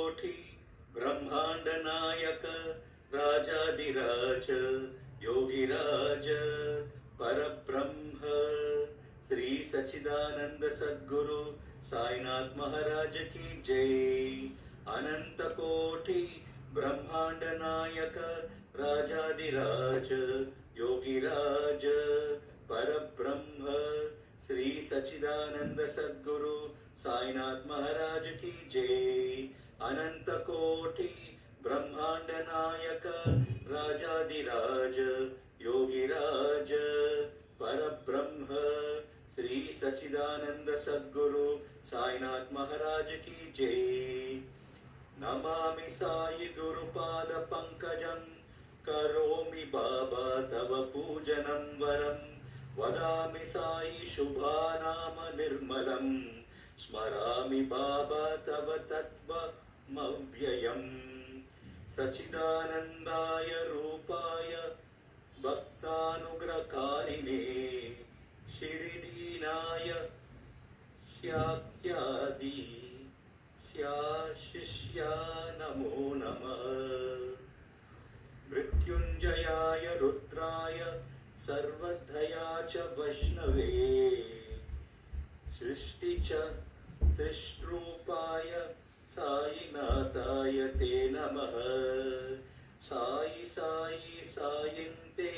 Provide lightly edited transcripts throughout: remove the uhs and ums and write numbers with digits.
कोटि ब्रह्मांड नायक राजाधिराज योगिराज परब्रह्म श्री सच्चिदानंद सद्गुरु साईनाथ महाराज की जय। अनंत कोटि ब्रह्मांड नायक राजाधिराज योगिराज परब्रह्म श्री सच्चिदानंद सद्गुरु साईनाथ महाराज की जय। अनंत कोटि ब्रह्मांड नायक राजाधिराज योगिराज परब्रह्म श्री सच्चिदानंद सद्गुरु साईनाथ महाराज की जय। नमामि साई गुरुपाद पंकजं करोमि बाबा तव पूजनं वरं वदामि साई शुभानाम निर्मलं स्मरामि बाबा तव तत्त्वमव्ययम्। सच्चिदानन्दाय रूपाय भक्तानुग्रहकारिणे शिरिडीनाय श्यात्यादि शिष्या नमो नमः। मृत्युंजयाय रुद्राय सर्वधया च वैष्णवे सृष्टि च त्रिष्ट्रूपाय साईनाथाय ते नमः। साई साई सायन्ते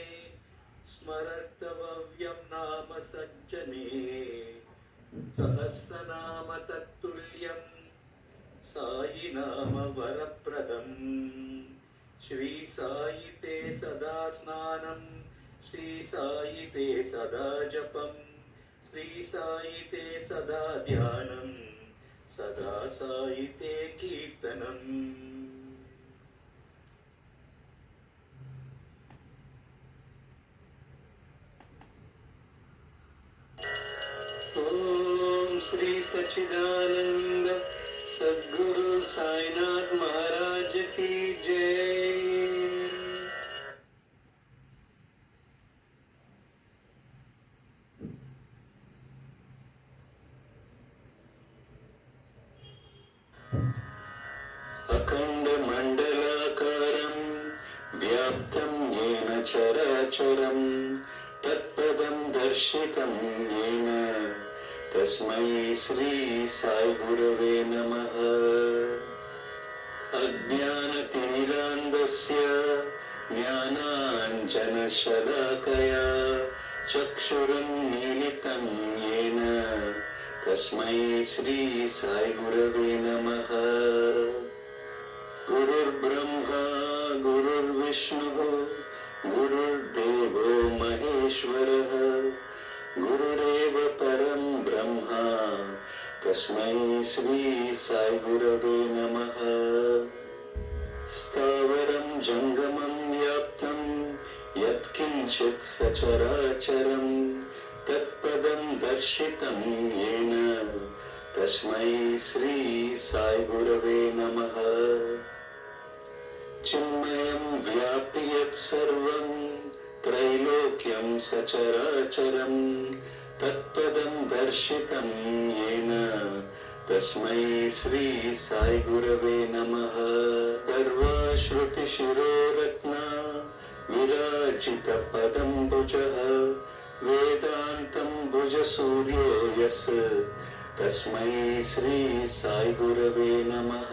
स्मर्तव्यं नाम सज्जने सहस्रनाम तत्तुल्यं साई नाम वरप्रदं। श्री साई ते सदा स्नानं श्री साई ते सदा जपं श्री साई ते सदा ध्यानं सदा साई ते कीर्तनम्। ओम श्री सच्चिदानंद सद्गुरु साईनाथ महाराज की जय। अखंड मंडलाकारं व्याप्तं येन चराचरं तत्पदं दर्शितं येन तस्मै श्री साई गुरवे नमः। अज्ञानतिमिरान्धस्य ज्ञानाञ्जनशलाकया चक्षुरुन्मीलितं येन तस्मै श्री साई गुरवे नमः। गुरुर्ब्रह्मा गुरुर्विष्णुः गुरुर्देवो महेश्वरः गुरुरेव परं ब्रह्मा तस्मै श्री साई गुरवे नमः। स्थावरं जंगमं व्याप्तं यत्किंचित् सचराचरं तत्पदं दर्शितं येन तस्मै श्री साई गुरवे नमः। चिन्मयं व्याप्य यत्सर्वं त्रैलोक्यं सचराचरं तत्पदं दर्शितं येन तस्मै श्री साई गुरवे नमः। सर्वश्रुतिशिरोरत्ना विराजितपदं भुजः वेदान्तं भुजसूर्यो यस्य तस्मै श्री साई गुरवे नमः।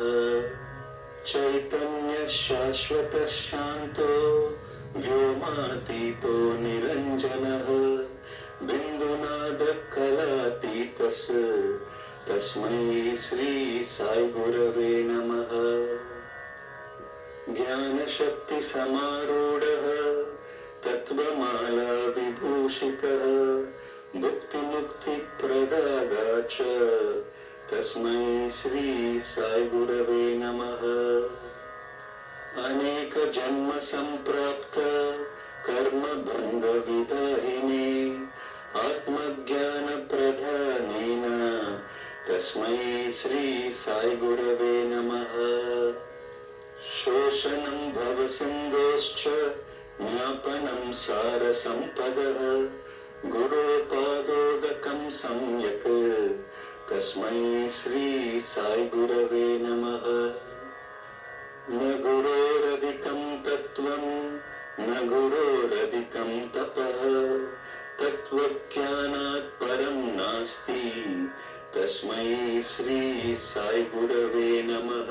चैतन्य शाश्वत शांतो व्योमातीतो निरंजनः बिन्दुनादकलातीतस्य तस्मै श्री साई गुरवे नमः। ज्ञानशक्ति समारूढः तत्त्वमाला विभूषितः भुक्तिमुक्तिप्रदाता च तस्मै श्री साई गुरवे नमः। अनेक जन्म संप्राप्त कर्म बंध विदाहिने आत्मज्ञान प्रधानेन तस्मै श्री साई गुरवे नमः। शोषणं भवसिन्धोश्च ज्ञापनं सारसम्पदः गुरोपादोदकं सम्यक् तस्मै श्री साई गुरवे नमः। न गुरोरधिकं तत्त्वं न गुरोरधिकं तपः तत्त्वज्ञानात् परं नास्ति तस्मै श्री साई गुरवे नमः।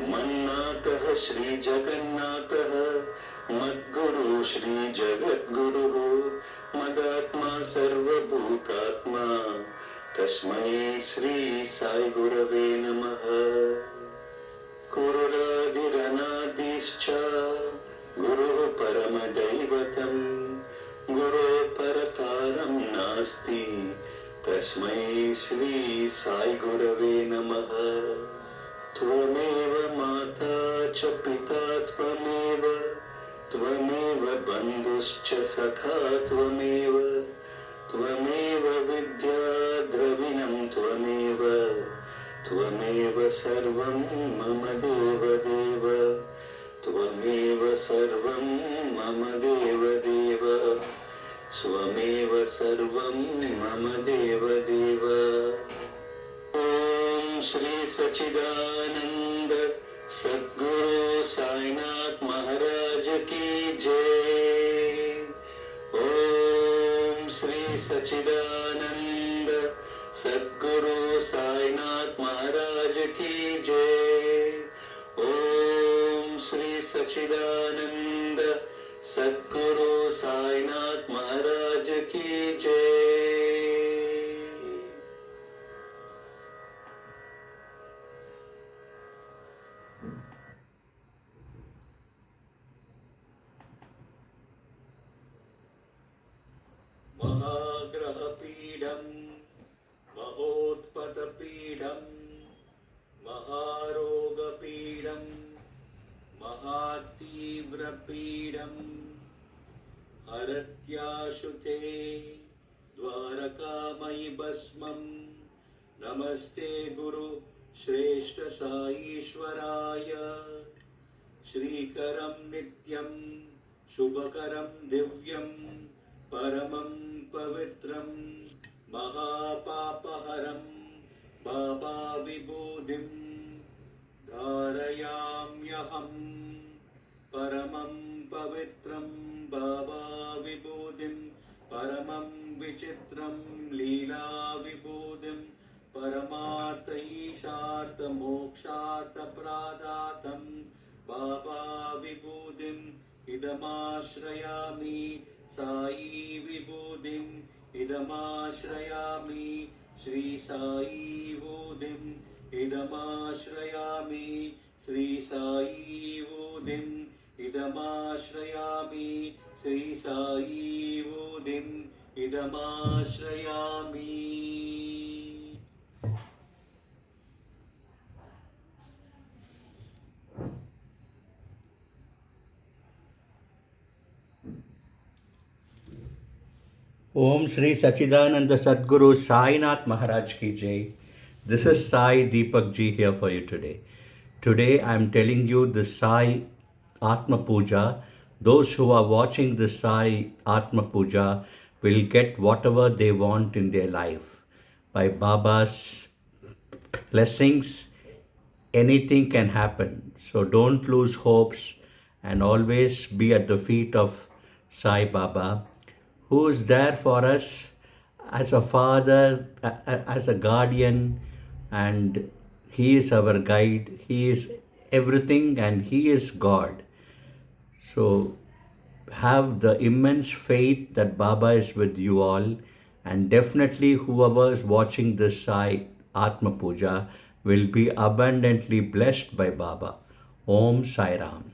मन्नाथः श्री जगन्नाथः मद्गुरु श्री जगद्गुरुः मदात्मा सर्वभूतात्मा तस्मै श्री साई गुरवे नमः। गुरुरादिरनादिश्च गुरुः परमदैवतं गुरोः परतारं नास्ति तस्मै श्री साई गुरवे नमः। त्वमेव माता च पिता त्वमेव त्वमेव बन्धुश्च सखा त्वमेव त्वमेव विद्या द्रविणं त्वमेव त्वमेव सर्वं मम देवदेव त्वमेव सर्वं मम देवदेव स्वमेव सर्वं मम देवदेव। ॐ श्री सच्चिदानंद सद्गुरु साईनाथ महाराज की जय। ॐ श्री सच्चिदानंद सद्गुरु साईनाथ महाराज की जय। ॐ श्री सच्चिदानंद सद्गुरु साईनाथ महाराज की जय। महाग्रहपीडं महोत्पतपीडं महारोगपीडं महातीव्रपीडं हरत्याशुते द्वारकामयि भस्मं नमस्ते गुरु श्रेष्ठ साईश्वराय। श्रीकरं नित्यं शुभकरं दिव्यं परमं पवित्रं महापापहरं बाबा विभूतिं धारयाम्यहं। परमं पवित्रं बाबा विभूतिं परमं विचित्रं लीला विभूतिं परमार्थ ईशार्थ मोक्षार्थ प्रदातं Baba विभूतिम् इदमाश्रयामि Sai विभूतिम् इदमाश्रयामि Shri Sai विभूतिम् इदमाश्रयामि Shri Sai विभूतिम् इदमाश्रयामि Shri Sai विभूतिम् इदमाश्रयामि। Om Shri Sachidananda Sadguru Sainath Maharaj Ki Jai. This is Sai Deepak Ji here for you today. Today I am telling you the Sai Atma Puja. Those who are watching the Sai Atma Puja will get whatever they want in their life. By Baba's blessings, anything can happen. So don't lose hopes and always be at the feet of Sai Baba, who is there for us as a father, as a guardian, and he is our guide. He is everything and he is God. So have the immense faith that Baba is with you all, and definitely whoever is watching this Sai Atma Puja will be abundantly blessed by Baba. Om Sai Ram.